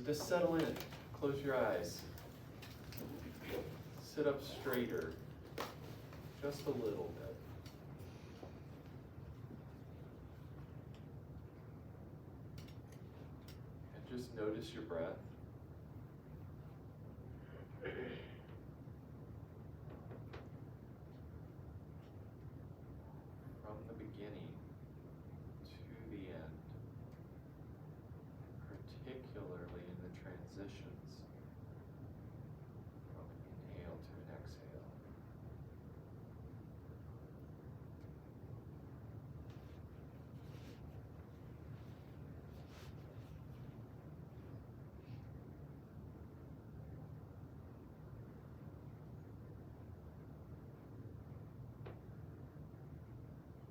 Just settle in. Close your eyes. Sit up straighter. Just a little bit. And just notice your breath. From the beginning to the end, particularly in the transitions from inhale to an exhale.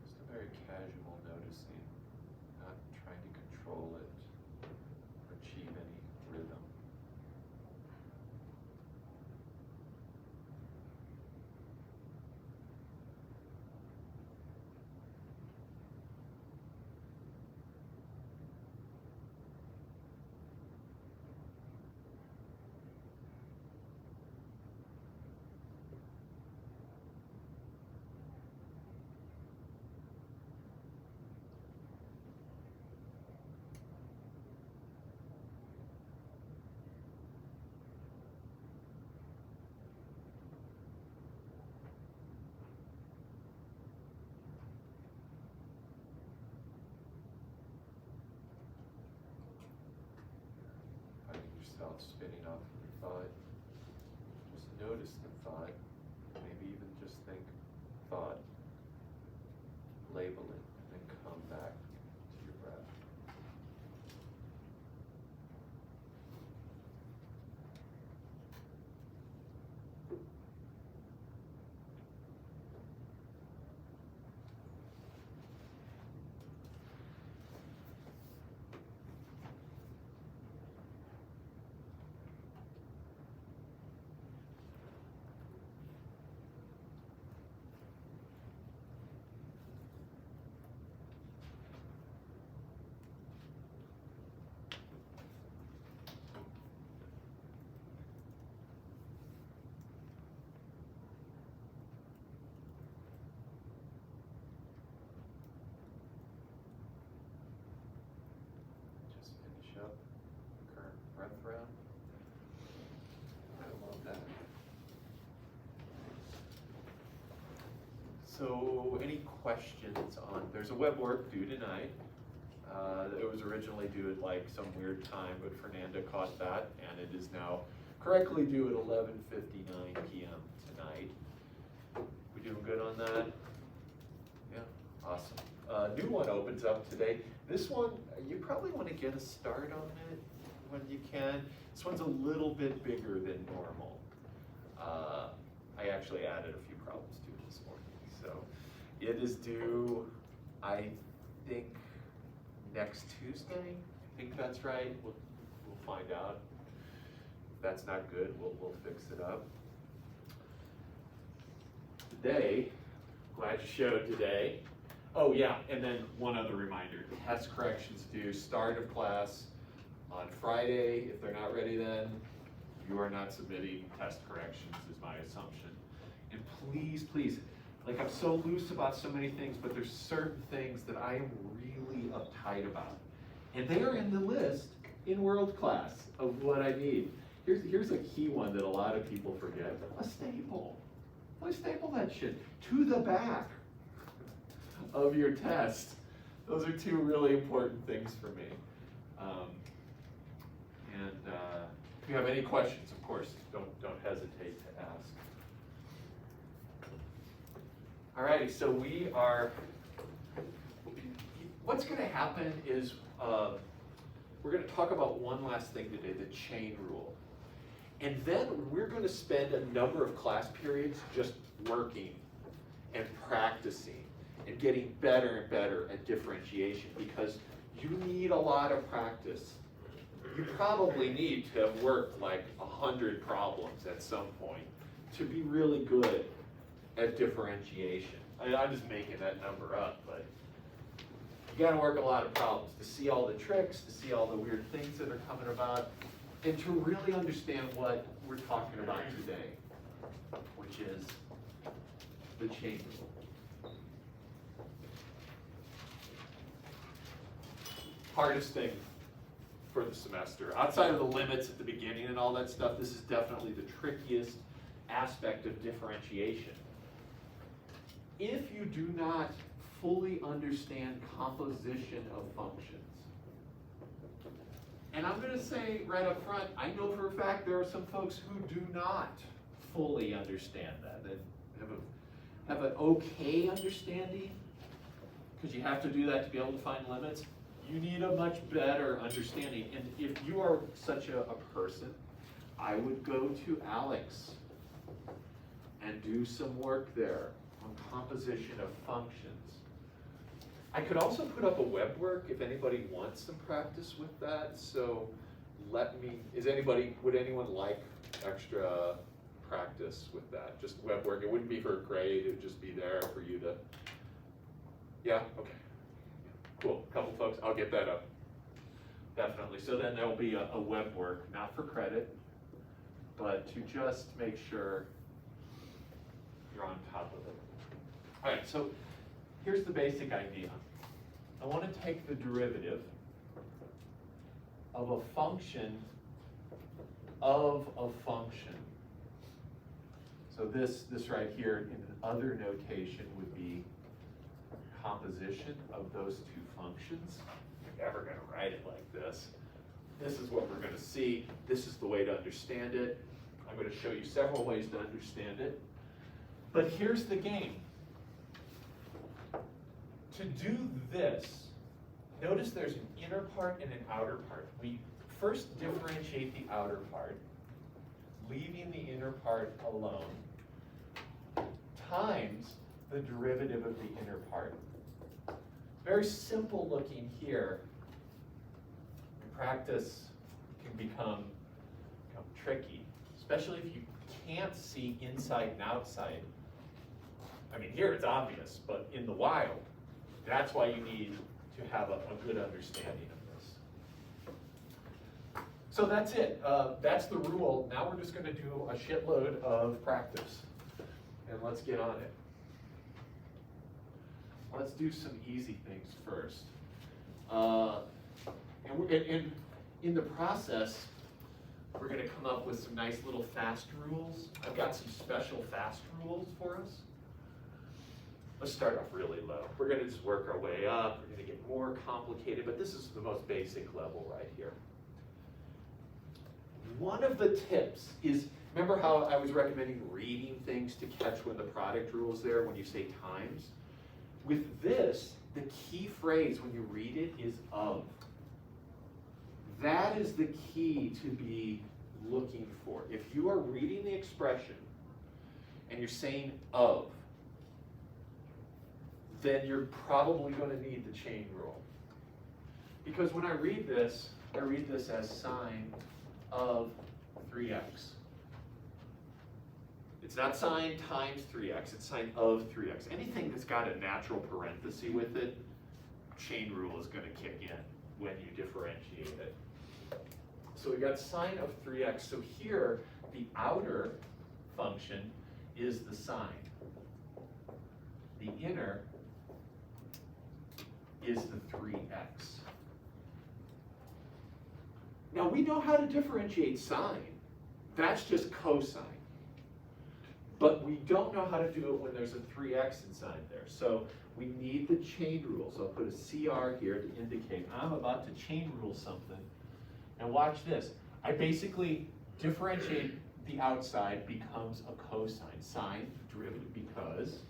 Just a very casual noticing, not trying to control it or achieve any rhythm. Finding yourself spinning off of your thought, just notice the thought, maybe even just think thought, label it, and then come back to your breath. Just finish up the current breath round. I love that. So, any questions on? There's a web work due tonight. It was originally due at like some weird time, but Fernanda caught that, and it is now correctly due at 11:59 p.m. tonight. We doing good on that? Yeah, awesome. New one opens up today. This one, you probably want to get a start on it when you can. This one's a little bit bigger than normal. I actually added a few problems to it this morning. So it is due, I think, next Tuesday. I think that's right. We'll find out. If that's not good, we'll fix it up. Today, glad you showed today. Oh yeah, and then one other reminder, test corrections due start of class on Friday. If they're not ready then, you are not submitting test corrections is my assumption. And please, please, like I'm so loose about so many things, but there's certain things that I am really uptight about. And they are in the list in world class of what I need. Here's a key one that a lot of people forget. A staple. Why staple that shit to the back of your test? Those are two really important things for me. If you have any questions, of course, don't hesitate to ask. Alrighty, so we are, what's going to happen is we're going to talk about one last thing today, the chain rule. And then we're going to spend a number of class periods just working and practicing and getting better and better at differentiation, because you need a lot of practice. You probably need to have worked like 100 problems at some point to be really good at differentiation. I'm just making that number up, but you gotta work a lot of problems to see all the tricks, to see all the weird things that are coming about. and to really understand what we're talking about today, which is the chain rule. Hardest thing for the semester. Outside of the limits at the beginning and all that stuff, this is definitely the trickiest aspect of differentiation. If you do not fully understand composition of functions, and I'm going to say right up front, I know for a fact there are some folks who do not fully understand that. They have an okay understanding, because you have to do that to be able to find limits. You need a much better understanding. And if you are such a person, I would go to Alex and do some work there on composition of functions. I could also put up a web work if anybody wants some practice with that. So would anyone like extra practice with that? Just web work. It wouldn't be for a grade, it would just be there for you to, yeah, okay. Cool, a couple folks, I'll get that up. Definitely, so then there'll be a web work, not for credit, but to just make sure you're on top of it. All right, so here's the basic idea. I want to take the derivative of a function of a function. So this right here in other notation would be composition of those two functions. If you're ever going to write it like this, this is what we're going to see. This is the way to understand it. I'm going to show you several ways to understand it. But here's the game. To do this, notice there's an inner part and an outer part. We first differentiate the outer part, leaving the inner part alone, times the derivative of the inner part. Very simple looking here. In practice, it can become tricky, especially if you can't see inside and outside. I mean, here it's obvious, but in the wild, that's why you need to have a good understanding of this. So that's it. That's the rule. Now we're just going to do a shitload of practice. And let's get on it. Let's do some easy things first. And in the process, we're going to come up with some nice little fast rules. I've got some special fast rules for us. Let's start off really low. We're going to just work our way up. We're going to get more complicated, but this is the most basic level right here. One of the tips is, remember how I was recommending reading things to catch when the product rule is there when you say times? With this, the key phrase when you read it is of. That is the key to be looking for. If you are reading the expression and you're saying of, then you're probably going to need the chain rule. Because when I read this as sine of 3x. It's not sine times 3x, it's sine of 3x. Anything that's got a natural parenthesis with it, chain rule is going to kick in when you differentiate it. So we got sine of 3x. So here, the outer function is the sine. The inner is the 3x. Now we know how to differentiate sine. That's just cosine. But we don't know how to do it when there's a 3x inside there. So we need the chain rule. So I'll put a CR here to indicate I'm about to chain rule something. And watch this. I basically differentiate the outside becomes a cosine. Sine derivative because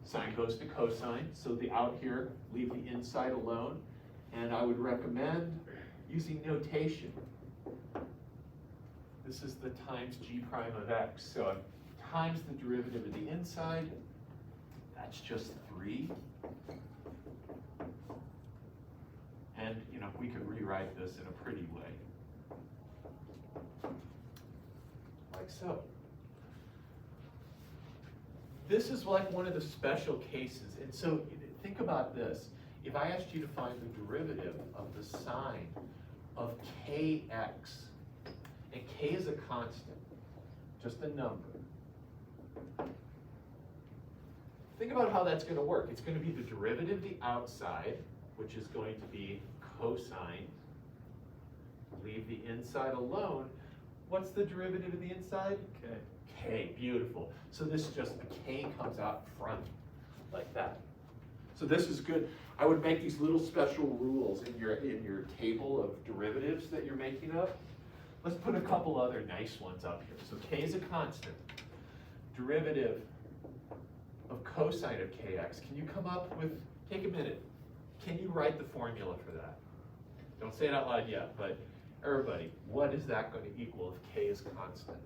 sine goes to cosine. So the out here, leave the inside alone. And I would recommend using notation. This is the times g prime of x. So times the derivative of the inside, that's just 3. And we could rewrite this in a pretty way. Like so. This is like one of the special cases. And so think about this. if I asked you to find the derivative of the sine of kx, and k is a constant, just a number, think about how that's going to work. It's going to be the derivative of the outside, which is going to be cosine. Leave the inside alone. What's the derivative of the inside? K. K, beautiful. So this is just, a K comes out front, like that. So this is good. I would make these little special rules in your table of derivatives that you're making up. Let's put a couple other nice ones up here. So K is a constant. Derivative of cosine of kx. Can you come up with, take a minute, can you write the formula for that? Don't say it out loud yet, but everybody, what is that going to equal if k is constant?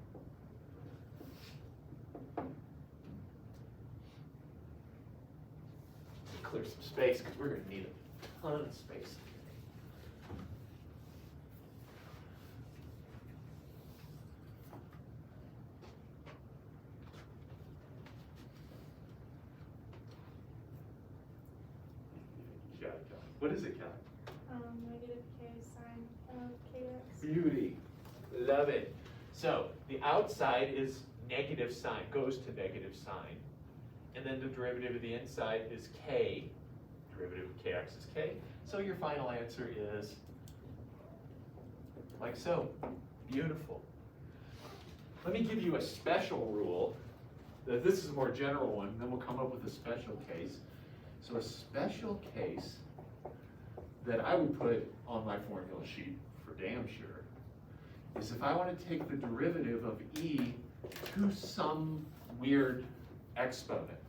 Clear some space because we're going to need a ton of space. What is it, Kelly? Negative k sine of kx. Beauty. Love it. So the outside is negative sine, goes to negative sine. And then the derivative of the inside is k. Derivative of kx is k. So your final answer is like so. Beautiful. Let me give you a special rule. This is a more general one, then we'll come up with a special case. So a special case that I would put on my formula sheet for damn sure is if I want to take the derivative of e to some weird exponent,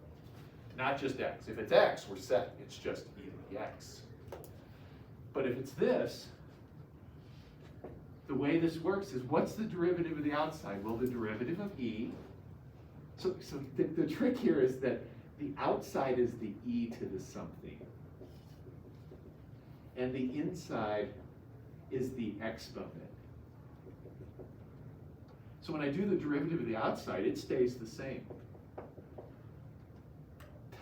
not just x. If it's x, we're set. It's just e to the x. But if it's this, the way this works is what's the derivative of the outside? Well, the derivative of e. So the trick here is that the outside is the e to the something. And the inside is the exponent. So when I do the derivative of the outside, it stays the same,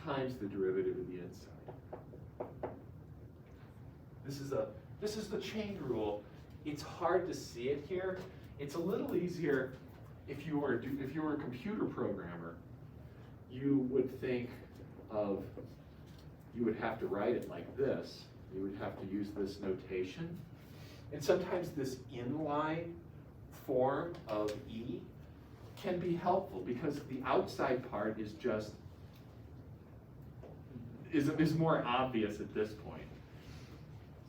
times the derivative of the inside. This is the chain rule. It's hard to see it here. It's a little easier if you were a computer programmer. You would think of, you would have to write it like this. You would have to use this notation. And sometimes this inline form of E can be helpful because the outside part is just, is more obvious at this point.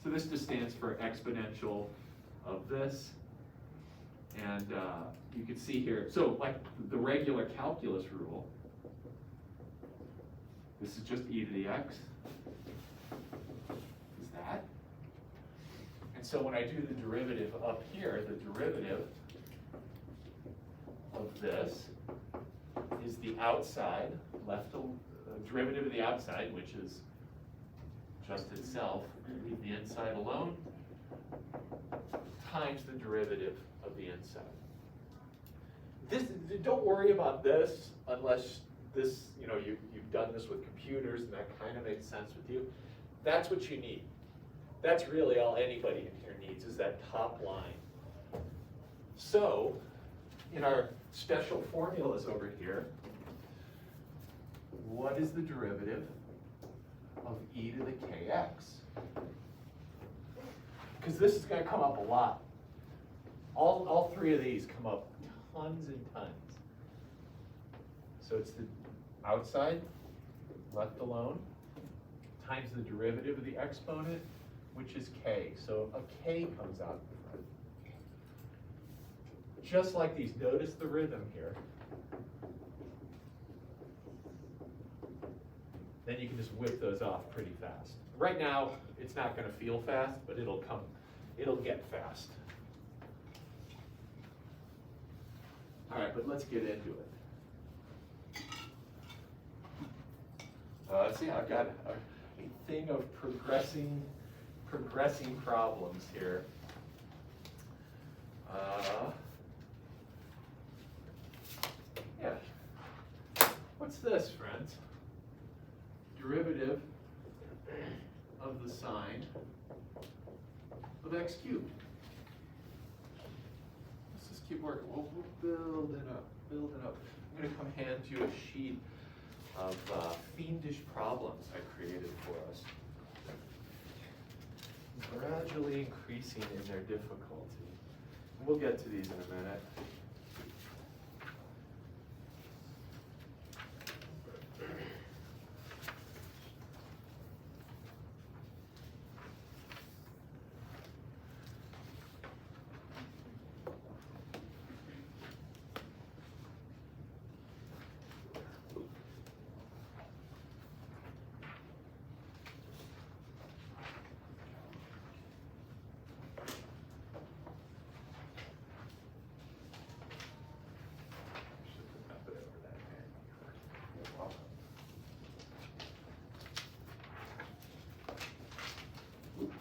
So this just stands for exponential of this. And you can see here, so like the regular calculus rule, this is just e to the x. That. And so when I do the derivative up here, the derivative of this is the outside, derivative of the outside, which is just itself, leave the inside alone, times the derivative of the inside. Don't worry about this unless this, you've done this with computers and that kind of makes sense with you. That's what you need. That's really all anybody in here needs is that top line. So, in our special formulas over here, what is the derivative of e to the kx? Because this is going to come up a lot. All three of these come up tons and tons. So it's the outside, left alone, times the derivative of the exponent, which is k. So a k comes out in front. Just like these, notice the rhythm here. Then you can just whip those off pretty fast. Right now, it's not going to feel fast, but it'll get fast. All right, but let's get into it. Let's see, I've got a thing of progressing problems here. Yeah. What's this, friends? Derivative of the sine of x cubed. Let's just keep working. We'll build it up, build it up. I'm going to come hand you a sheet of fiendish problems I created for us. Gradually increasing in their difficulty. We'll get to these in a minute.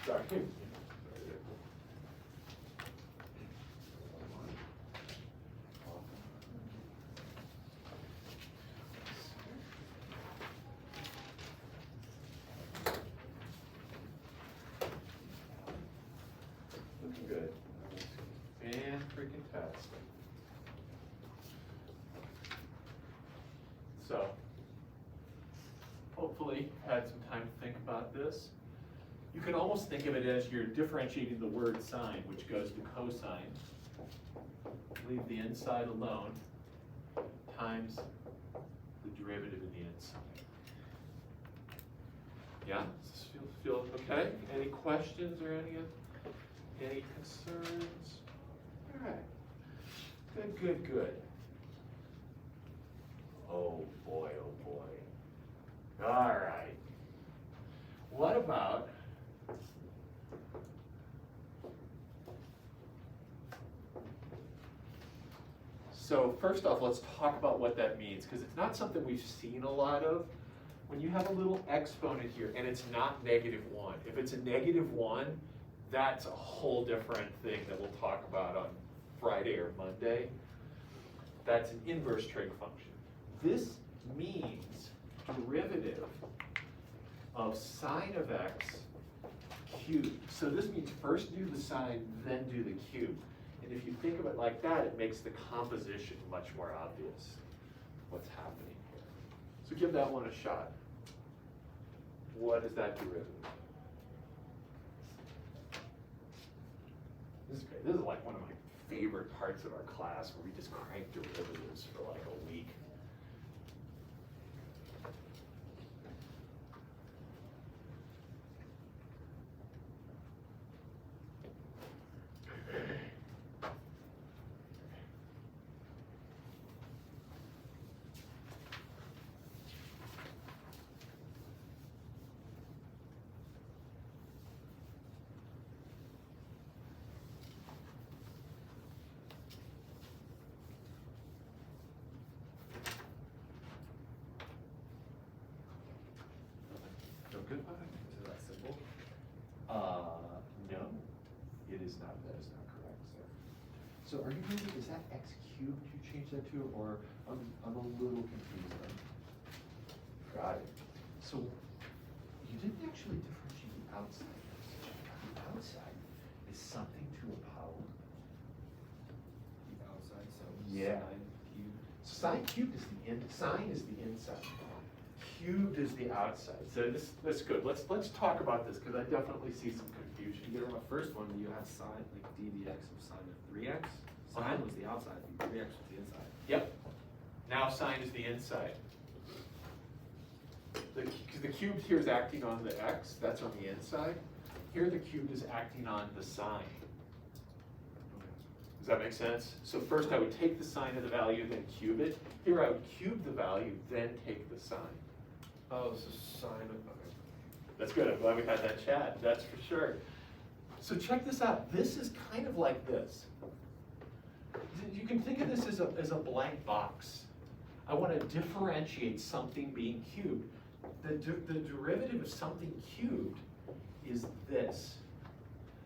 Sorry. Looking good. Fan-freaking-tastic. So, hopefully, had some time to think about this. You can almost think of it as you're differentiating the word sine, which goes to cosine. Leave the inside alone, times the derivative in the inside. Yeah, does this feel okay? Any questions or any concerns? All right, good. Oh boy. All right. What about so first off, let's talk about what that means, because it's not something we've seen a lot of. When you have a little exponent here, and it's not -1. If it's a -1, that's a whole different thing that we'll talk about on Friday or Monday. That's an inverse trig function. This means derivative of sine of x cubed. So this means first do the sine, then do the cube. And if you think of it like that, it makes the composition much more obvious what's happening here. So give that one a shot. What is that derivative? This is great. This is like one of my favorite parts of our class, where we just crank derivatives for like a week. Good. Is that simple? No, it is not. That is not correct, sir. So are you really, is that x cubed you changed that to, or I'm a little confused then. Got it. So you didn't actually differentiate the outside. The outside is something to a power. The outside, so Yeah. sine cubed. Sine cubed is sine is the inside. Cubed is the outside. So that's good. Let's talk about this, because I definitely see some confusion. You get on the first one, you have sine, like d dx of sine of 3x. Sine Uh-huh. was the outside, 3x was the inside. Yep. Now sine is the inside. Because the cubed here is acting on the x, that's on the inside. Here the cubed is acting on the sine. Does that make sense? So first I would take the sine of the value, then cube it. Here I would cube the value, then take the sine. Oh, so sine of, okay. That's good. I'm glad we had that chat. That's for sure. So check this out. This is kind of like this. You can think of this as a blank box. I want to differentiate something being cubed. The derivative of something cubed is this.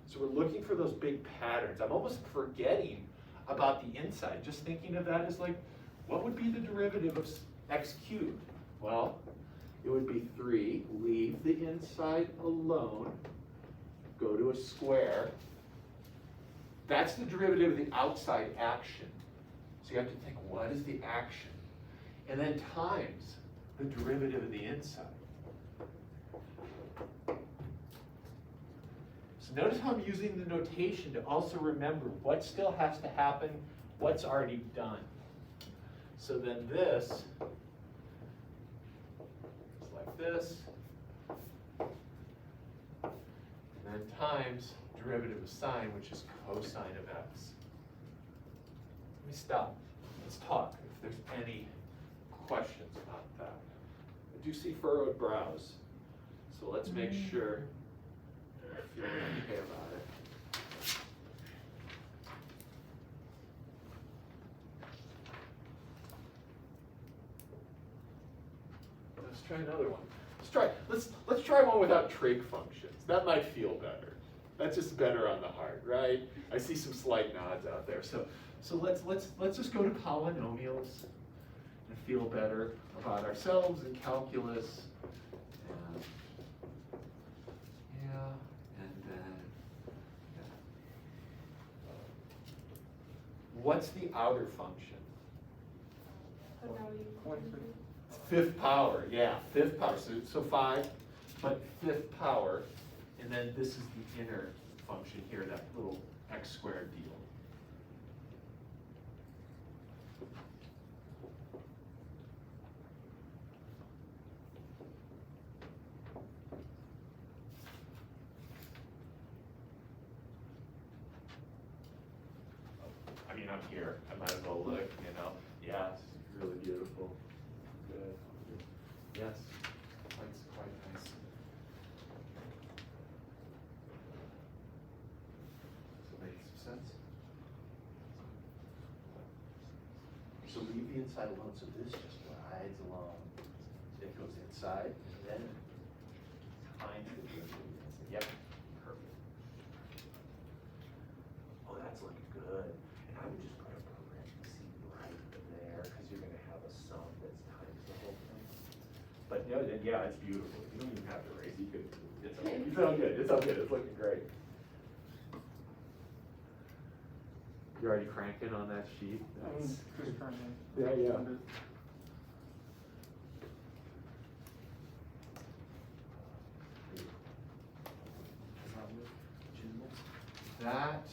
So we're looking for those big patterns. I'm almost forgetting about the inside, just thinking of that as like, what would be the derivative of x cubed? Well, it would be 3, leave the inside alone, go to a square. That's the derivative of the outside action. So you have to think, what is the action? And then times the derivative of the inside. So notice how I'm using the notation to also remember what still has to happen, what's already done. So then this is like this, and then times derivative of sine, which is cosine of x. Let me stop. Let's talk if there's any questions about that. I do see furrowed brows, so let's make sure you're feeling okay about it. Let's try another one. Let's try one without trig functions. That might feel better. That's just better on the heart, right? I see some slight nods out there. So let's just go to polynomials and feel better about ourselves and calculus. And, yeah, and then yeah. What's the outer function? Oh, no, you. Fifth power, yeah, fifth power. So 5, but fifth power. And then this is the inner function here, that little x squared deal. I mean, I'm here. I might as well look, you know. Yeah, it's really beautiful. Good. Yes, that's quite nice. Does it make some sense? So leave the inside alone, so this just rides along. It goes inside, and then times the derivative. Yep, perfect. Oh, that's looking good. And I would just put a parenthesis right there, because you're gonna have a sum that's times the whole thing. But yeah, it's beautiful. You don't even have to raise. You could. It's okay. You sound good. It's all good. It's looking great. You're already cranking on that sheet. That's, yeah. That.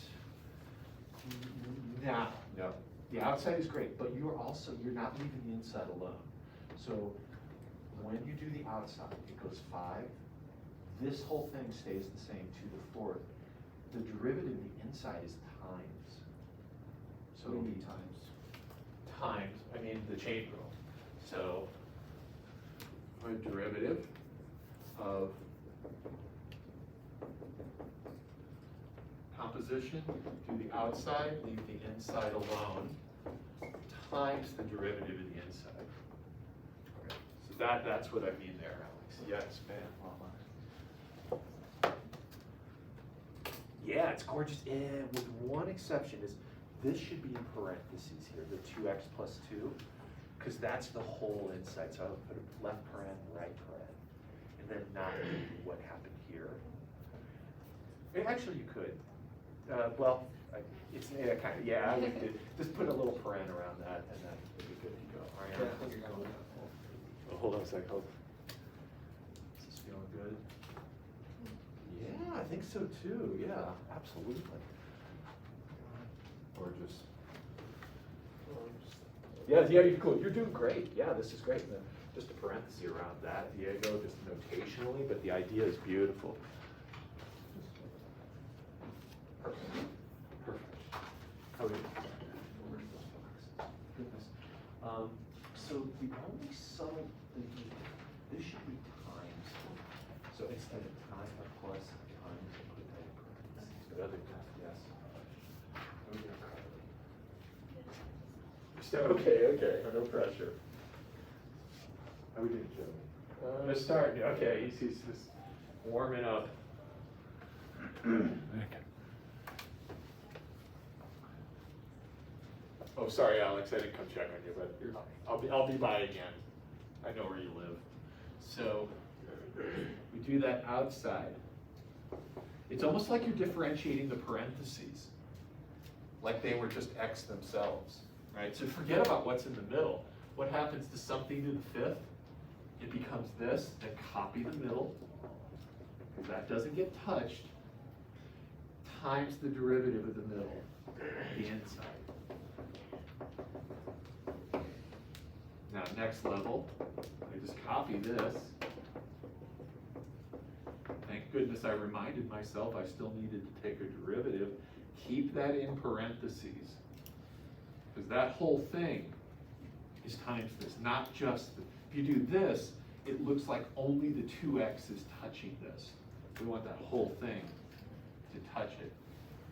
No. The outside is great, but you're not leaving the inside alone. So when you do the outside, it goes 5. This whole thing stays the same, 2 to the 4th. The derivative of the inside is times. So it'll be times, I mean the chain rule. So a derivative of composition, do the outside, leave the inside alone, times the derivative of the inside. Okay. So that's what I mean there, Alex. Yes, man. Yeah, it's gorgeous. And with one exception is this should be in parentheses here, the 2x plus 2, because that's the whole inside. So I would put a left paren, right paren, and then not do what happened here. Actually, you could. Well, it's kind of, yeah, I would just put a little paren around that, and then it'd be good to go. All right. Oh, hold on a sec. Hold. Is this feeling good? Yeah, I think so too. Yeah, absolutely. Or just. Yeah, you're cool. You're doing great. Yeah, this is great. Just a parenthesis around that, Diego, just notationally, but the idea is beautiful. Perfect. How are you? Goodness. So the only subtle thing, this should be times. So instead of time plus times, put that in parentheses. But other than that, yes. Okay. No pressure. How are we doing, Joe? Just starting. Okay, he's just warming up. Oh, sorry, Alex. I didn't come check on you, but I'll be by again. I know where you live. So we do that outside. It's almost like you're differentiating the parentheses, like they were just x themselves, right? So forget about what's in the middle. What happens to something to the fifth? It becomes this, then copy the middle, because that doesn't get touched, times the derivative of the middle, the inside. Now, next level, I just copy this. Thank goodness I reminded myself I still needed to take a derivative. Keep that in parentheses, because that whole thing is times this, not just, if you do this, it looks like only the 2x is touching this. We want that whole thing to touch it.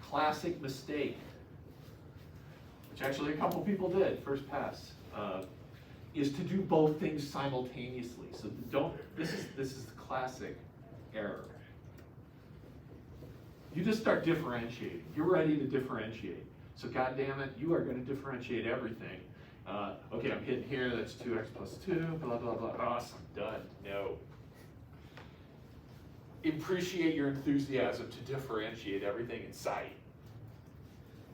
Classic mistake, which actually a couple people did, first pass, is to do both things simultaneously. So this is the classic error. You just start differentiating. You're ready to differentiate. So God damn it, you are going to differentiate everything. Okay, I'm hitting here, that's 2x plus 2, blah, blah, blah. Awesome, done. No. Appreciate your enthusiasm to differentiate everything in sight.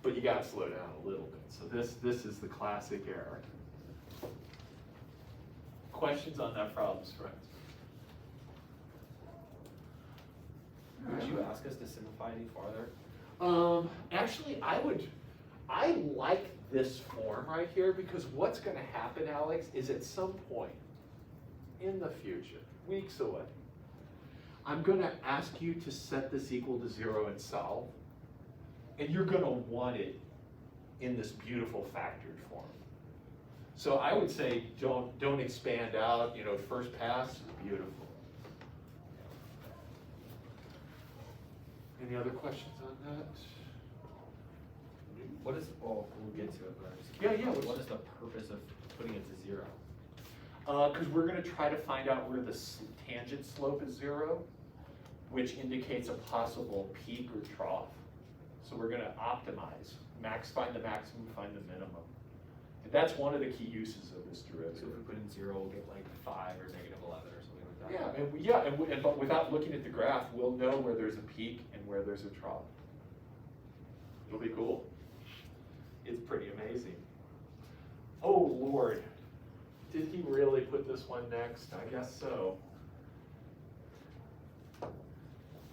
But you got to slow down a little bit. So this is the classic error. Questions on that problem, friends? Would you ask us to simplify any farther? Actually, I like this form right here, because what's going to happen, Alex, is at some point in the future, weeks away, I'm going to ask you to set this equal to 0 and solve, and you're going to want it in this beautiful factored form. So I would say don't expand out, first pass is beautiful. Any other questions on that? What is, we'll get to it, but I'm just Yeah, curious, yeah, what is the purpose of putting it to 0? Because we're going to try to find out where the tangent slope is 0, which indicates a possible peak or trough. So we're going to optimize, find the maximum, find the minimum. And that's one of the key uses of this So derivative. if we put in 0, we'll get like 5 or negative 11 or something like that. But without looking at the graph, we'll know where there's a peak and where there's a trough. It'll be cool. It's pretty amazing. Oh Lord, did he really put this one next? I guess so.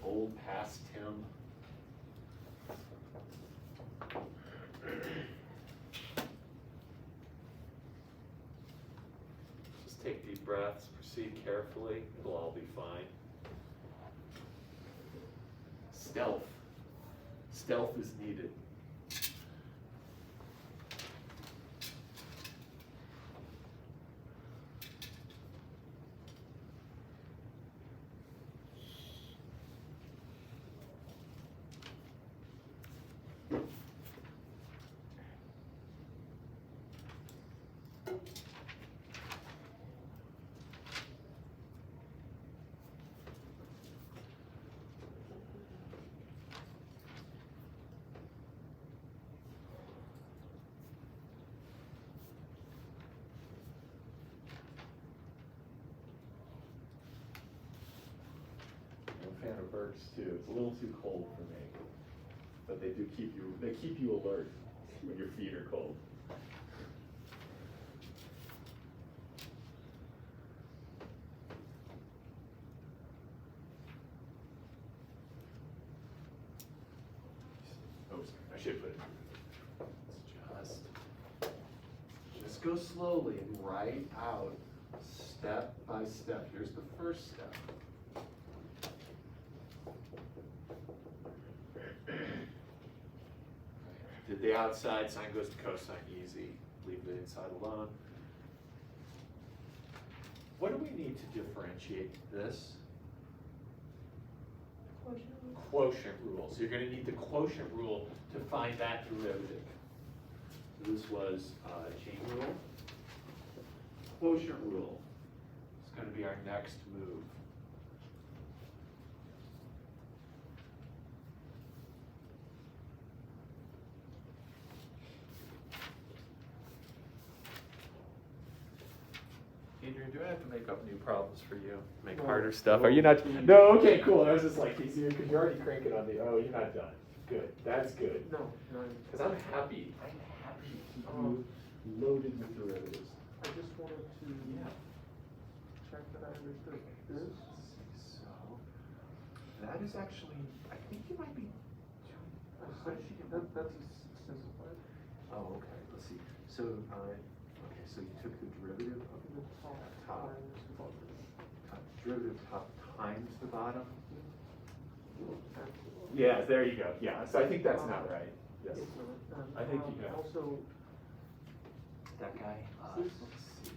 Old past Tim. Just take deep breaths, proceed carefully, it'll all be fine. Stealth. Stealth is needed. I'm a fan of Burke's too. It's a little too cold for me, but they keep you alert when your feet are cold. Oh, sorry, I should put it. Just go slowly and write out step by step. Here's the first step. Did the outside, sine goes to cosine, easy. Leave the inside alone. What do we need to differentiate this? Quotient rule. Quotient rule. So you're going to need the quotient rule to find that derivative. So this was chain rule. Quotient rule is going to be our next move. Adrian, do I have to make up new problems for you? Make No. harder stuff? No, Are you not? please. No, okay, cool. I was just like, because you're already cranking on the, oh, you're not done. Good, that's good. No, no. Because I'm happy to keep you loaded with derivatives. I just wanted to check that I understood this. So, that is actually, I think you might be That's simplified. Oh, okay, let's see. So, okay, so you took the derivative of the top, derivative top times the bottom? Yeah, there you go, yeah, so I think that's not right, yes. I think you got it. Also, That guy, This- let's see,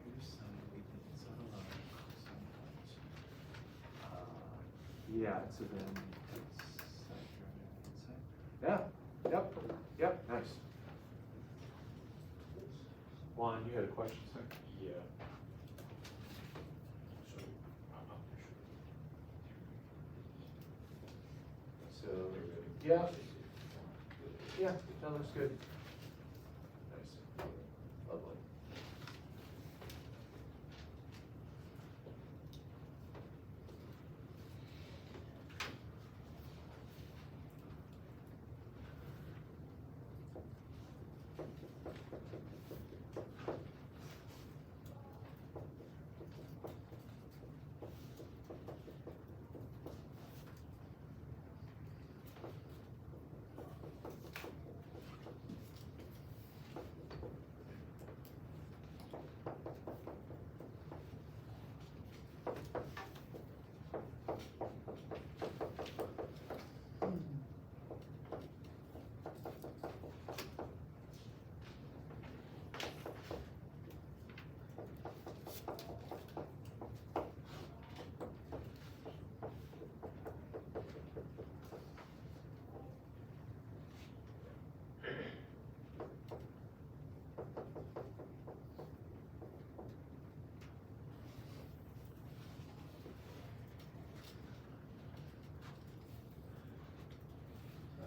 negative sign, it's on a line, cosine times. Yeah, so then it's side derivative inside. Yeah, yep, nice. Juan, you had a question, sir? Yeah. So, yeah, that looks good. Nice, lovely.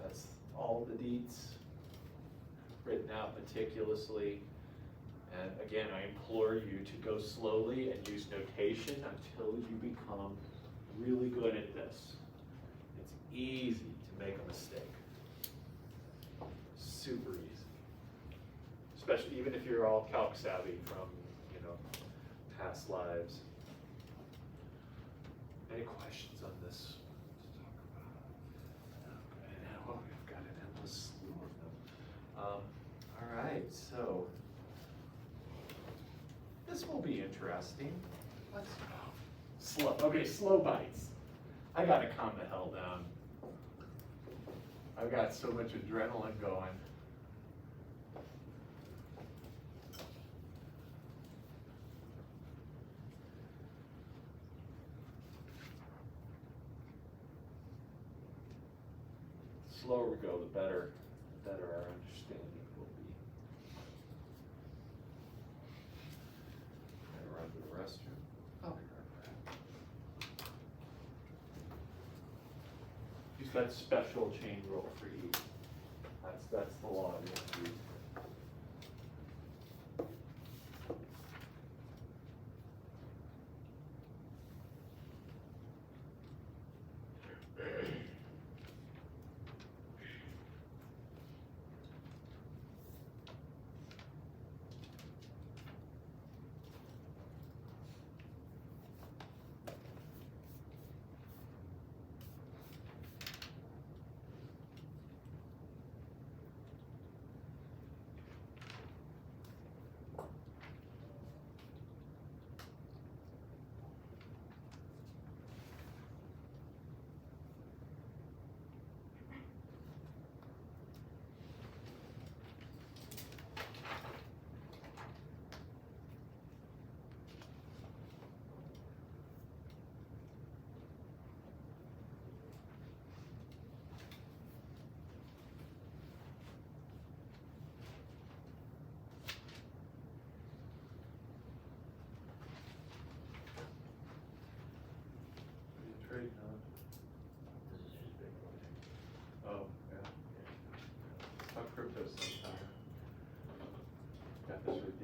That's all the deets written out meticulously. And again, I implore you to go slowly and use notation until you become really good at this. It's easy to make a mistake. Super easy. Especially even if you're all calc savvy from, past lives. Any questions on this to talk about? Okay, now we've got an endless slew of them. All right, so this will be interesting. Let's go. Slow bites. I gotta calm the hell down. I've got so much adrenaline going. The slower we go, the better our understanding will be. I'm gonna run to the restroom. I'll be right back. He's got special chain rule for you. That's the law you have to use.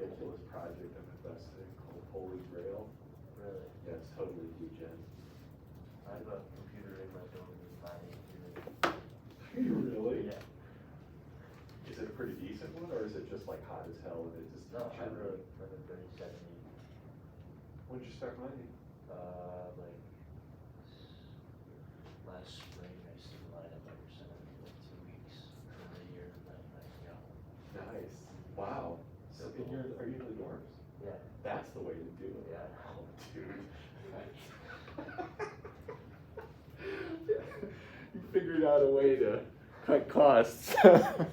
ridiculous project I'm invested in called Holy Grail. Really? Yeah, it's totally degen. I have a computer in my building in my Really? Yeah. Is it a pretty decent one, or is it just like hot as hell and it just? No, I wrote for the 3070, When did you start mining? like, last spring, I used to line up every center for like 2 weeks for a year, and then I got home. Nice. Wow. So are you in the dorms? Yeah. That's the way to do it. Yeah. Oh, dude. You figured out a way to cut costs. They're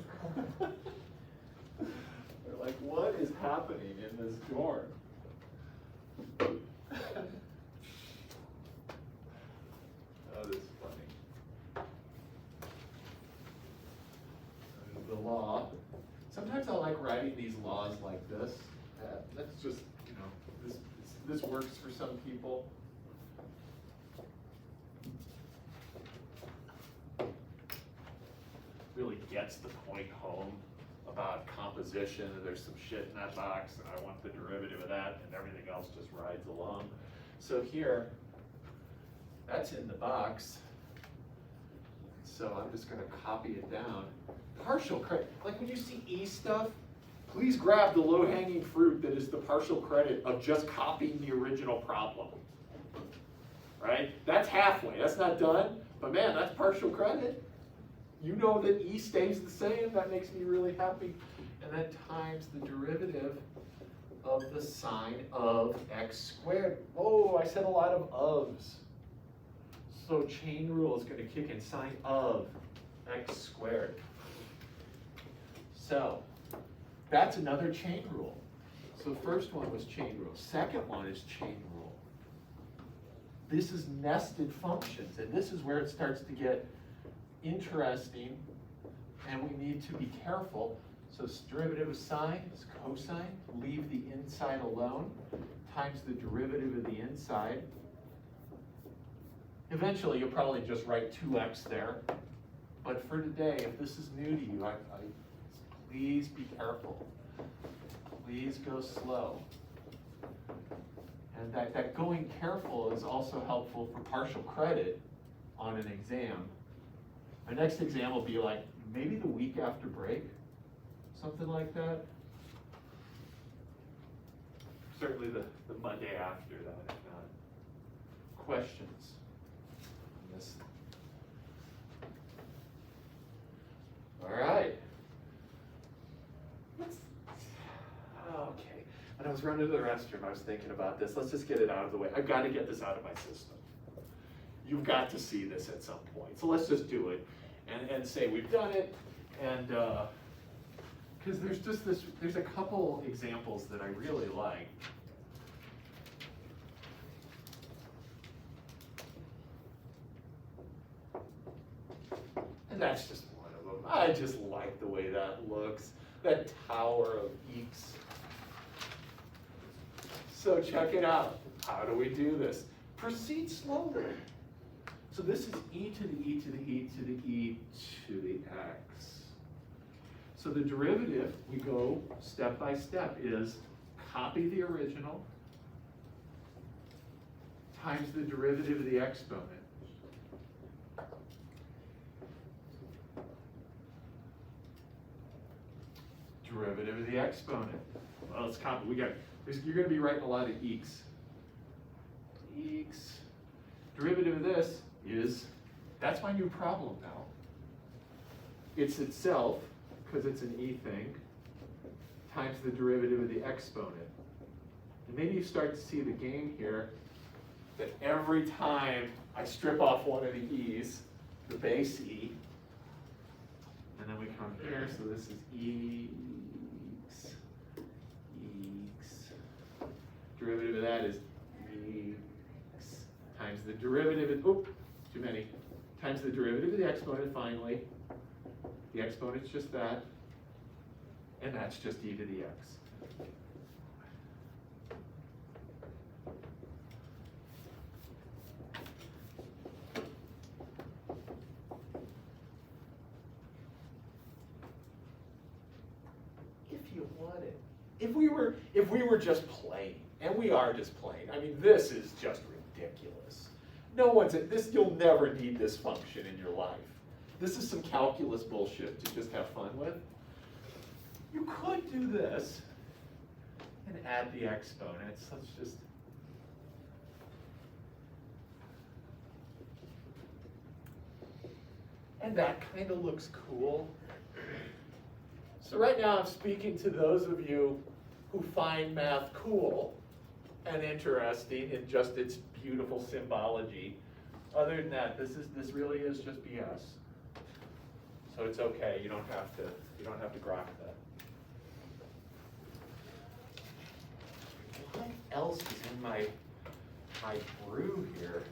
like, what is happening in this dorm? That is funny. The law. Sometimes I like writing these laws like this. That's just, you know, this works for some people. Really gets the point home about composition, and there's some shit in that box, and I want the derivative of that, and everything else just rides along. So here, that's in the box. So I'm just gonna copy it down. Partial credit, like when you see E stuff, please grab the low-hanging fruit that is the partial credit of just copying the original problem. Right? That's halfway, that's not done, but man, that's partial credit. You know that E stays the same, that makes me really happy. And then times the derivative of the sine of x squared. Oh, I said a lot of ofs. So chain rule is gonna kick in, sine of x squared. So, that's another chain rule. So first one was chain rule. Second one is chain rule. This is nested functions, and this is where it starts to get interesting, and we need to be careful. So derivative of sine is cosine, leave the inside alone, times the derivative of the inside. Eventually, you'll probably just write 2x there. But for today, if this is new to you, please be careful. Please go slow. And that going careful is also helpful for partial credit on an exam. My next exam will be like maybe the week after break, something like that. Certainly the Monday after that, if not. Questions on this? All right. Okay. When I was running to the restroom, I was thinking about this. Let's just get it out of the way. I've got to get this out of my system. You've got to see this at some point. So let's just do it and say we've done it. And because there's a couple examples that I really like. And that's just one of them. I just like the way that looks. That tower of eeks. So check it out. How do we do this? Proceed slowly. So this is e to the e to the e to the e to the x. So the derivative, we go step by step, is copy the original times the derivative of the exponent. Derivative of the exponent. Well, let's copy. You're going to be writing a lot of eeks. Eeks. Derivative of this is, that's my new problem now. It's itself, because it's an e thing, times the derivative of the exponent. And maybe you start to see the game here, that every time I strip off one of the e's, the base e, and then we come here, so this is eeks, eeks. Derivative of that is eeks, times the derivative of, oop, too many, times the derivative of the exponent finally. The exponent's just that, and that's just e to the x. If you want it if we were just playing, and we are just playing, I mean, this is just ridiculous. You'll never need this function in your life. This is some calculus bullshit to just have fun with. You could do this and add the exponents. Let's just. And that kind of looks cool. So right now I'm speaking to those of you who find math cool and interesting in just its beautiful symbology. Other than that, this really is just BS. So it's okay. You don't have to grok that. What else is in my brew here?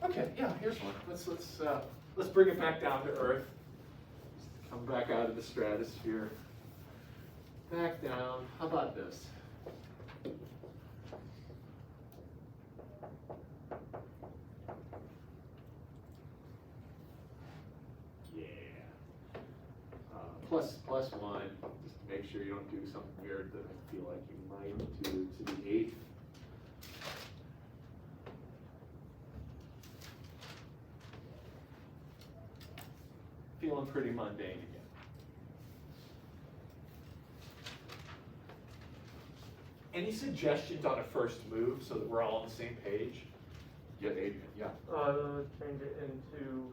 Okay, yeah, here's one. Let's bring it back down to Earth. Come back out of the stratosphere. Back down. How about this? Yeah. Plus one, just to make sure you don't do something weird that I feel like you might do to the eighth. Feeling pretty mundane again. Any suggestions on a first move so that we're all on the same page? Yeah, Adrian, yeah. Change it into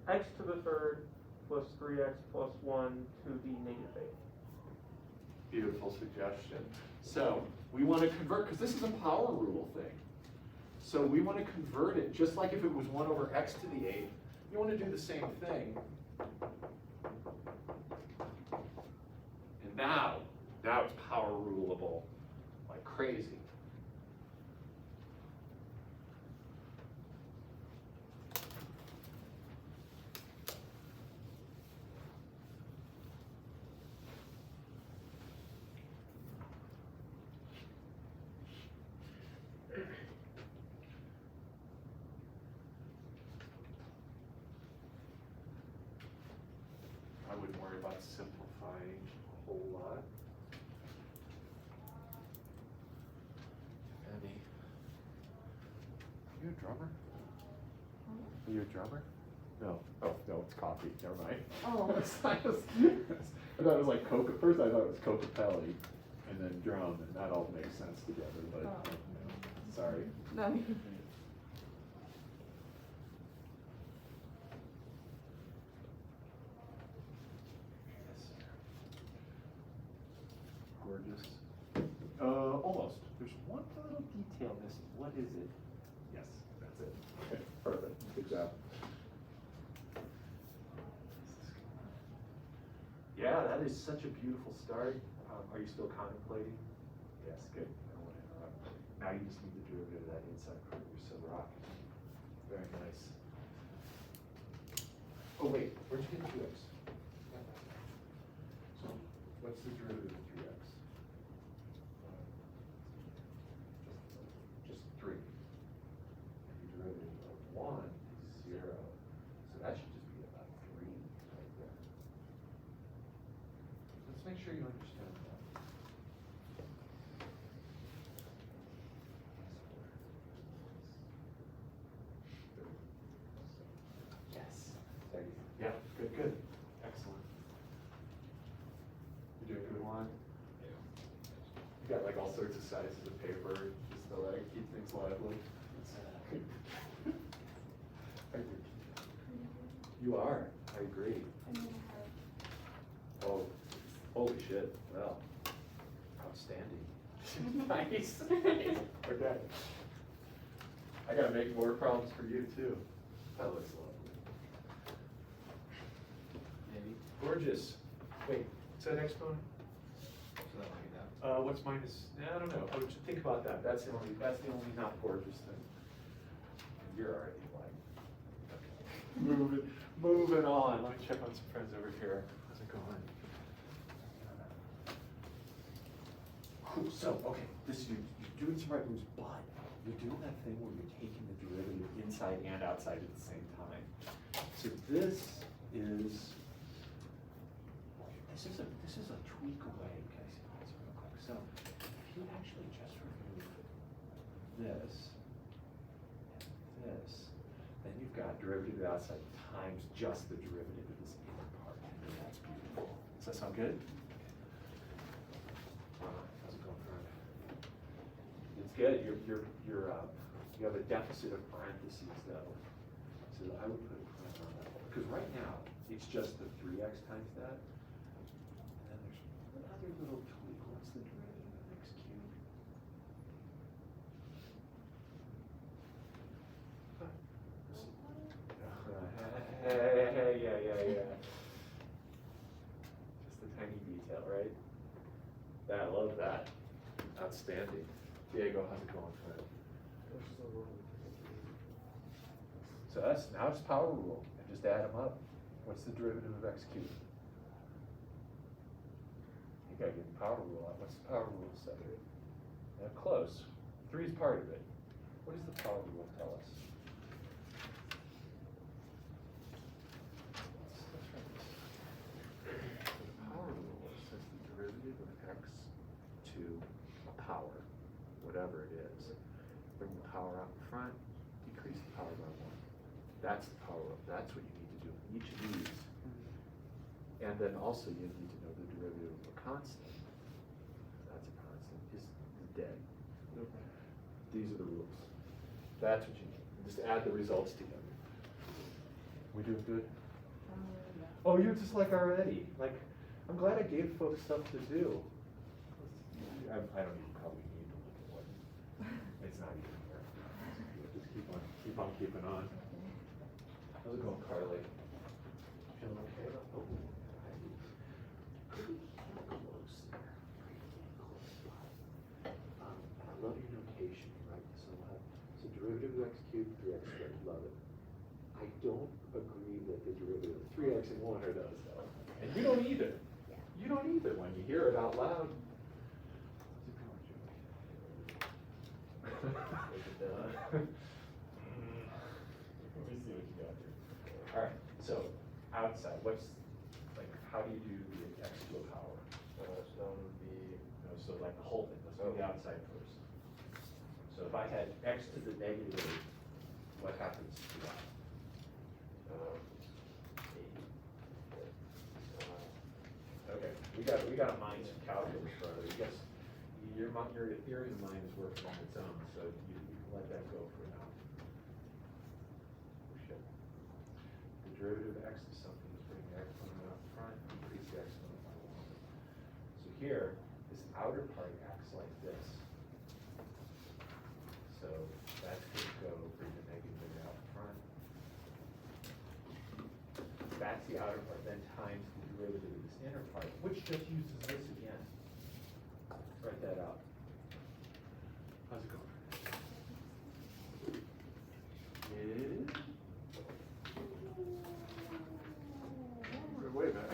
x to the third plus 3x plus 1 to the negative 8. Beautiful suggestion. So we want to convert, because this is a power rule thing. So we want to convert it, just like if it was 1 over x to the 8th, you want to do the same thing. And now it's power rulable like crazy. I wouldn't worry about simplifying a whole lot. Any? Are you a drummer? Are you a drummer? No. Oh, no, it's coffee. Never mind. Oh. I thought it was like Coca. First I thought it was Coca-Pelli, and then drum, and that all makes sense together, but Oh. sorry. No. Gorgeous. Almost. There's one little detail missing. What is it? Yes, that's it. Okay, perfect. Good job. Yeah, that is such a beautiful start. Are you still contemplating? Yes, good. I don't want to interrupt. Now you just need the derivative of that inside curve. You're so rocking. Very nice. Oh wait, where'd you get 2x? So what's the derivative of 3x? Just 3. And the derivative of 1 is 0. So that should just be about 3 right there. Let's make sure you understand that. Yes. Yeah, good, good. Excellent. You doing good one? You got like all sorts of sizes of paper, just to like keep things lively. You are, I agree. Oh, holy shit, well, outstanding. Nice. Okay. I gotta make more problems for you too. That looks lovely. Maybe. Gorgeous. Wait, is that exponent? So that like that. What's minus? I don't know. I would think about that. That's the only not gorgeous thing. You're already like, okay. Moving on. Let me check on some friends over here. How's it going? Cool. So, okay, you're doing some right moves, but you're doing that thing where you're taking the derivative inside and outside at the same time. So this is this is a tweak away, guys, real quick. So if you actually just remove this and this, then you've got derivative of the outside times just the derivative of this inner part, and that's beautiful. Does that sound good? How's it going, Fred? It's good. You have a deficit of parentheses though. So I would put a parenthesis on that, because right now, it's just the 3x times that. And then there's another little tweak. What's the derivative of x cubed? Yeah. Just a tiny detail, right? Yeah, I love that. Outstanding. Diego, how's it going, Fred? So now it's power rule, and just add them up. What's the derivative of x cubed? You gotta get the power rule out. What's the power rule say? Yeah, close. 3 is part of it. What does the power rule tell us? Let's try this. The power rule says the derivative of x to a power, whatever it is. Bring the power out in front, decrease the power by 1. That's the power up. That's what you need to do in each of these. And then also you need to know the derivative of a constant. That's a constant. Is dead. These are the rules. That's what you need. Just add the results together. We doing good? Oh, you're just like already. Like, I'm glad I gave folks stuff to do. I don't even probably need to look at what. It's not even here. Just keep on keeping on. How's it going, Carly? Feeling okay? Oh, pretty close there. Pretty close spot. I love your notation, right? So derivative of x cubed, 3x squared. Love it. I don't agree that the derivative of 3x and 1 are those, though. And you don't either. You don't either when you hear it out loud. Let me see what you got here. All right, so outside, how do you do the x to a power? So that would be, so like the whole thing, let's do the outside first. So if I had x to the negative 8, what happens to that? Okay, we got to mind some calculus, brother. You guys, your theory of mind is working on its own, so you can let that go for now. Shit. The derivative of x is something that's bringing the exponent out front, decrease the exponent by 1. So here, this outer part acts like this. So that's going to go bring the negative out front. That's the outer part, then times the derivative of this inner part, which just uses this again. Write that out. How's it going? Wait a minute.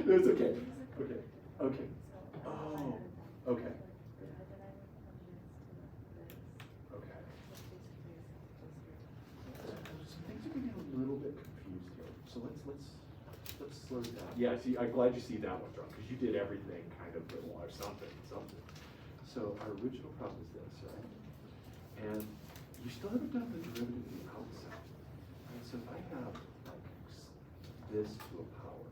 It's okay. Okay. Oh, okay. Okay. Some things are getting a little bit confused here. So let's slow down. Yeah, see, I'm glad you see that one, John, because you did everything kind of little or something. So our original problem is this, right? And you still haven't done the derivative of the outside. And so if I have like this to a power,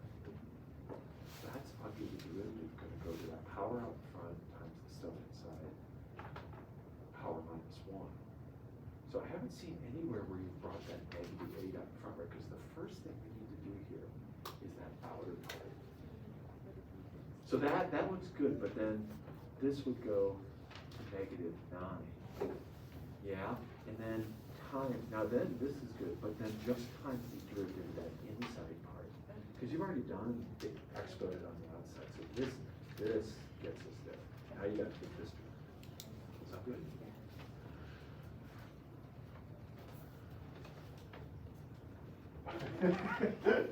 that's under the derivative going to go to that power out front times the stuff inside, power minus 1. So I haven't seen anywhere where you brought that negative 8 up front, right? Because the first thing we need to do here is that outer part. So that looks good, but then this would go to negative 9. Yeah, and then times, now then this is good, but then just times the derivative of that inside part. Because you've already done the exponent on the outside, so this gets us there. Now you got to get this one. Is that good?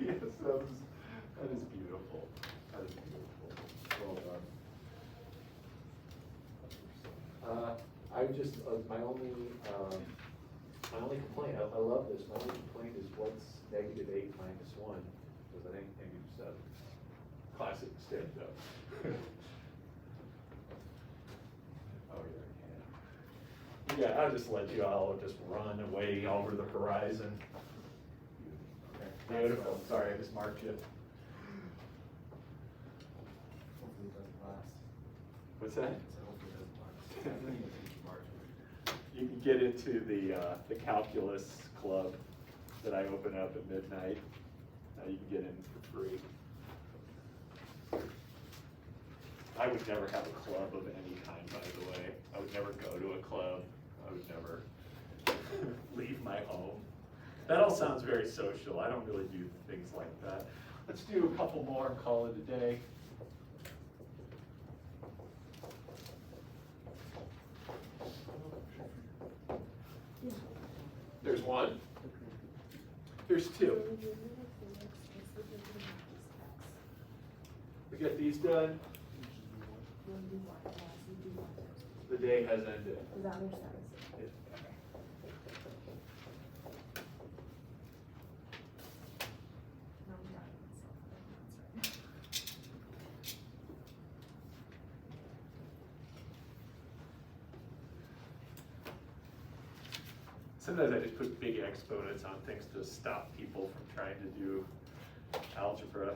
Yes, that is beautiful. That is beautiful. Well done. My only complaint, I love this, my only complaint is what's negative 8 minus 1, because I think negative 7. classic stand-up. Oh, yeah. Yeah, I'll just let you all just run away over the horizon. Okay, beautiful, sorry, I just marked you. Hopefully it doesn't last. What's that? So hopefully it doesn't last. I don't even think March. You can get into the calculus club that I open up at midnight. You can get in for free. I would never have a club of any kind, by the way. I would never go to a club. I would never leave my home. That all sounds very social. I don't really do things like that. Let's do a couple more and call it a day. There's one. There's two. We get these done. The day has ended. Does that make sense? No, I'm done. That's right. Sometimes I just put big exponents on things to stop people from trying to do algebra.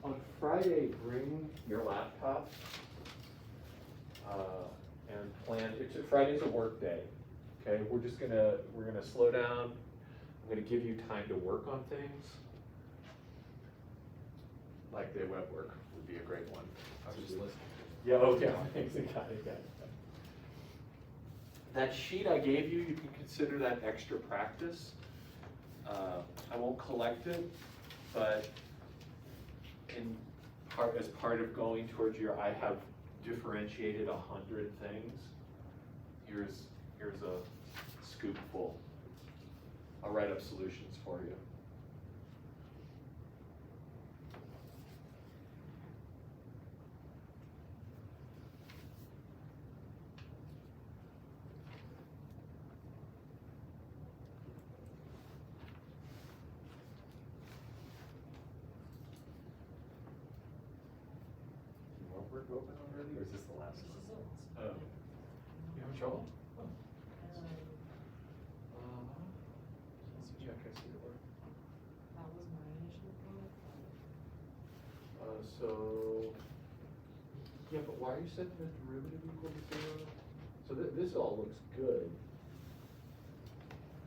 On Friday, bring your laptop and plan. Friday's a work day. Okay, we're gonna slow down. I'm gonna give you time to work on things. Like the web work would be a great one. I was just listening. Yeah, okay, thanks, got it. That sheet I gave you, you can consider that extra practice. I won't collect it, but as part of going towards I have differentiated 100 things. Here's a scoop full. I'll write up solutions for you. Work open already, or is this the last one? Oh. You having trouble? Let's check, I see it work. That was my initial thought. Yeah, but why are you setting the derivative equal to 0? So this all looks good.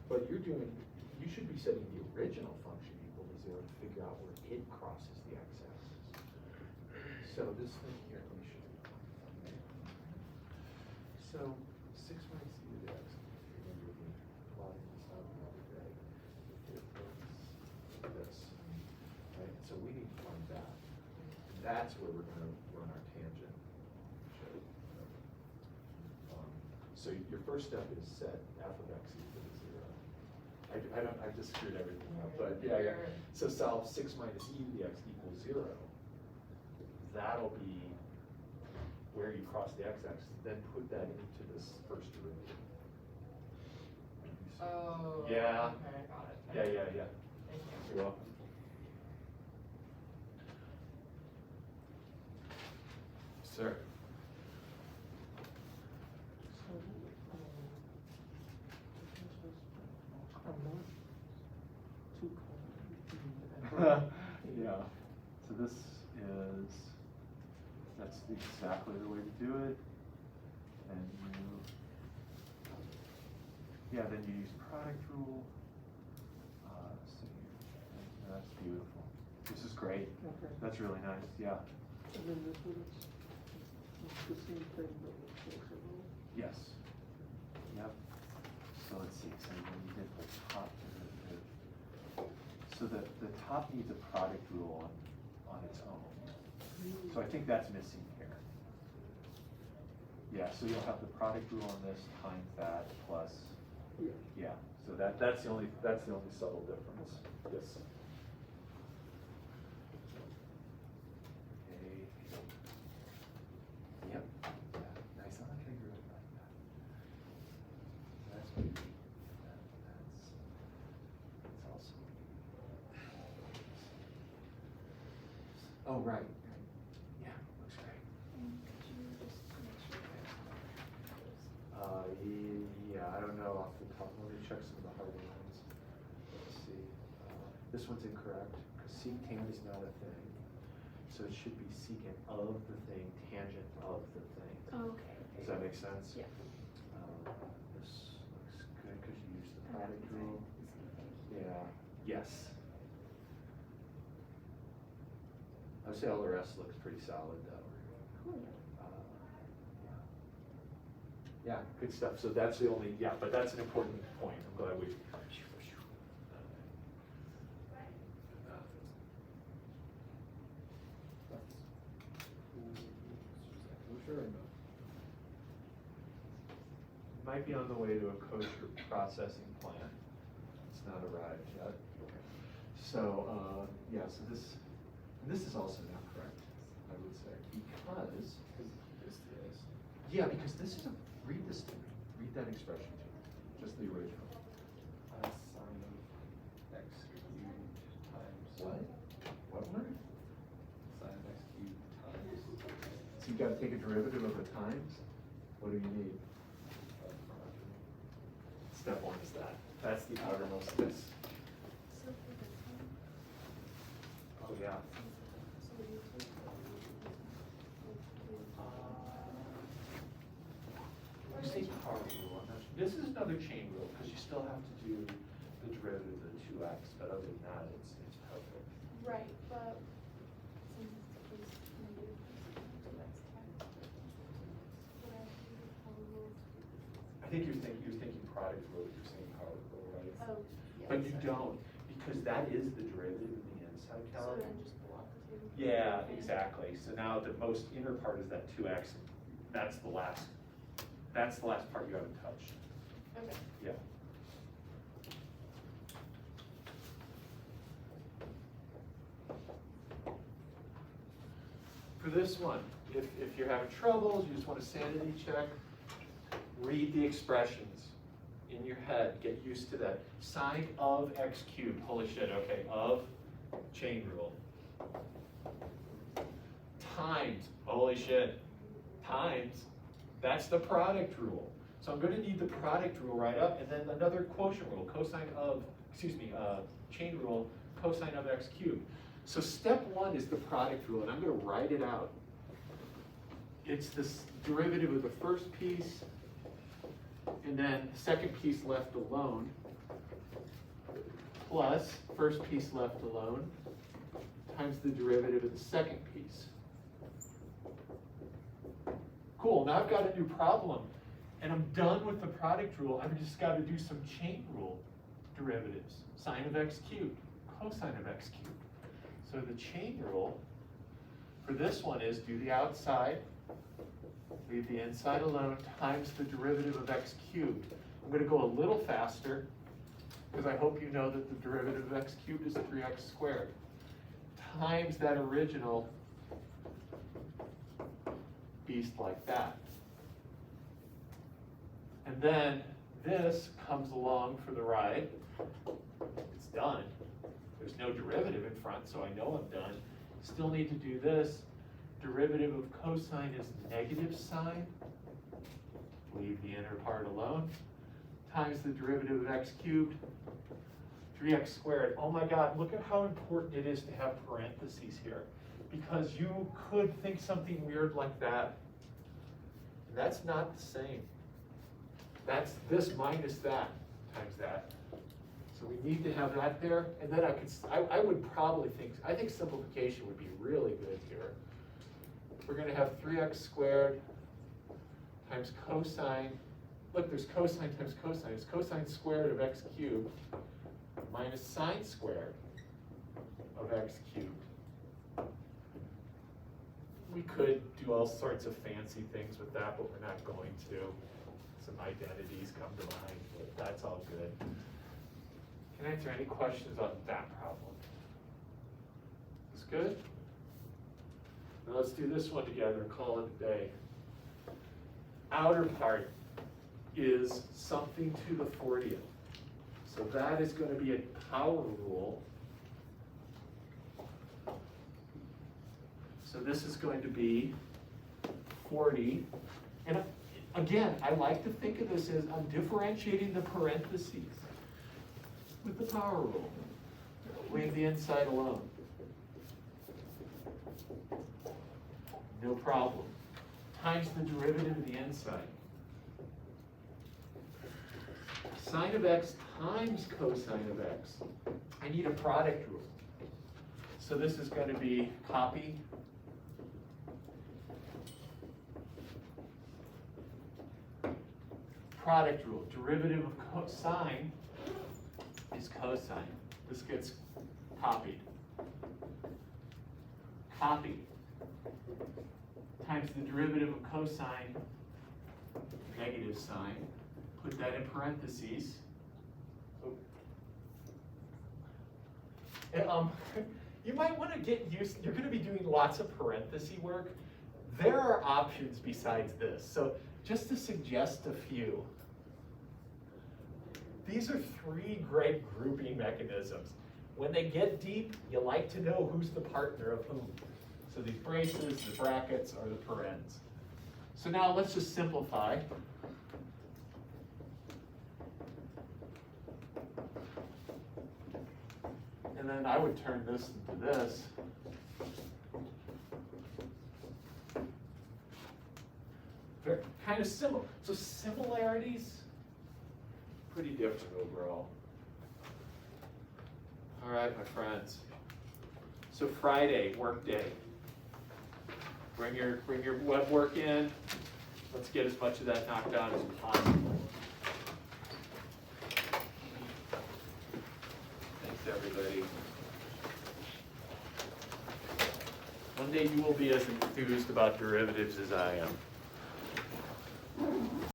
But you should be setting the original function equal to 0 to figure out where it crosses the x-axis. So this thing here, let me show you. So 6 minus e to the x, remember the plotting this out the other day. It was this, right? So we need to find that. That's where we're gonna run our tangent. So your first step is set f of x equal to 0. I just screwed everything up, but yeah. So solve 6 minus e to the x equals 0. That'll be where you cross the x-axis, then put that into this first derivative. Oh. Yeah. Okay, got it. Yeah. Thank you. You're welcome. Sir. Yeah, so this that's exactly the way to do it. And then you use product rule. That's beautiful. This is great. Okay. That's really nice, yeah. And then this one is the same thing, but with closer rule. Yes. Yep. So let's see, so when you did the top derivative, so the top needs a product rule on its own. So I think that's missing here. Yeah, so you'll have the product rule on this times that plus, yeah, so that's the only subtle difference. Yes. Oh, right. Yeah, looks great. And could you just make sure that Yeah, I don't know off the top, let me check some of the harder ones. Let's see, this one's incorrect, because secant is not a thing. So it should be secant of the thing, tangent of the thing. Okay. Does that make sense? Yeah. This looks good, because you used the product rule. Yeah, yes. I would say all the rest looks pretty solid though. Cool. Yeah, good stuff. So that's the only, yeah, but that's an important point. I'm glad we. Sure or no? Might be on the way to a kosher processing plant. It's not arrived yet. So, yeah, so this is also not correct, I would say, because, This is. yeah, because this is read this to me. Read that expression to me, just the original. Sine of x cubed times. What word? Sine of x cubed times. So you've got to take a derivative of the times? What do you need? Step one is that. That's the outermost this. So for this one, Oh, yeah. so we need to. When you say power rule, I'm not sure. This is another chain rule, because you still have to do the derivative of the 2x, but other than that, it's perfect. Right, but since it's negative, so that's kind of. Would I have to do the power rule? I think you're thinking product rule, you're saying power rule, right? Oh, yeah. But you sorry. don't, because that is the derivative of the inside So calorie. then just block the table. Yeah, exactly. So now the most inner part is that 2x. That's the last part you haven't touched. Okay. Yeah. For this one, if you're having troubles, you just want to sanity check, read the expressions in your head. Get used to that. Sine of x cubed. Holy shit, okay. Of chain rule. Times. Holy shit. Times. That's the product rule. So I'm going to need the product rule right up, and then another quotient rule, chain rule, cosine of x cubed. So step one is the product rule, and I'm going to write it out. It's this derivative of the first piece, and then second piece left alone, plus first piece left alone, times the derivative of the second piece. Cool, now I've got a new problem, and I'm done with the product rule. I've just got to do some chain rule derivatives. Sine of x cubed, cosine of x cubed. So the chain rule for this one is do the outside, leave the inside alone, times the derivative of x cubed. I'm going to go a little faster, because I hope you know that the derivative of x cubed is 3x squared, times that original beast like that. And then this comes along for the ride. It's done. There's no derivative in front, so I know I'm done. Still need to do this. Derivative of cosine is negative sine. Leave the inner part alone. Times the derivative of x cubed, 3x squared. Oh my God, look at how important it is to have parentheses here. Because you could think something weird like that. And that's not the same. That's this minus that times that. So we need to have that there, and then I would probably think, I think simplification would be really good here. We're gonna have 3x squared times cosine, look, there's cosine times cosine, it's cosine squared of x cubed minus sine squared of x cubed. We could do all sorts of fancy things with that, but we're not going to. Some identities come to mind, but that's all good. Can I answer any questions on that problem? Is good? Now let's do this one together and call it a day. Outer part is something to the 40th. So that is going to be a power rule So this is going to be 40. And again, I like to think of this as I'm differentiating the parentheses with the power rule. Leave the inside alone. No problem. Times the derivative of the inside. Sine of x times cosine of x. I need a product rule. So this is going to be copy. Product rule. Derivative of cosine is cosine. This gets copied. Copy. Times the derivative of cosine, negative sine. Put that in parentheses. And, you might want to get used, you're going to be doing lots of parenthesis work. There are options besides this. So just to suggest a few. These are 3 great grouping mechanisms. When they get deep, you like to know who's the partner of whom. So these braces, the brackets, are the parens. So now let's just simplify. And then I would turn this into this. They're kind of similar. So similarities, pretty different overall. All right, my friends. So Friday, work day. Bring your web work in. Let's get as much of that knocked out as possible. Thanks, everybody. One day you will be as enthused about derivatives as I am.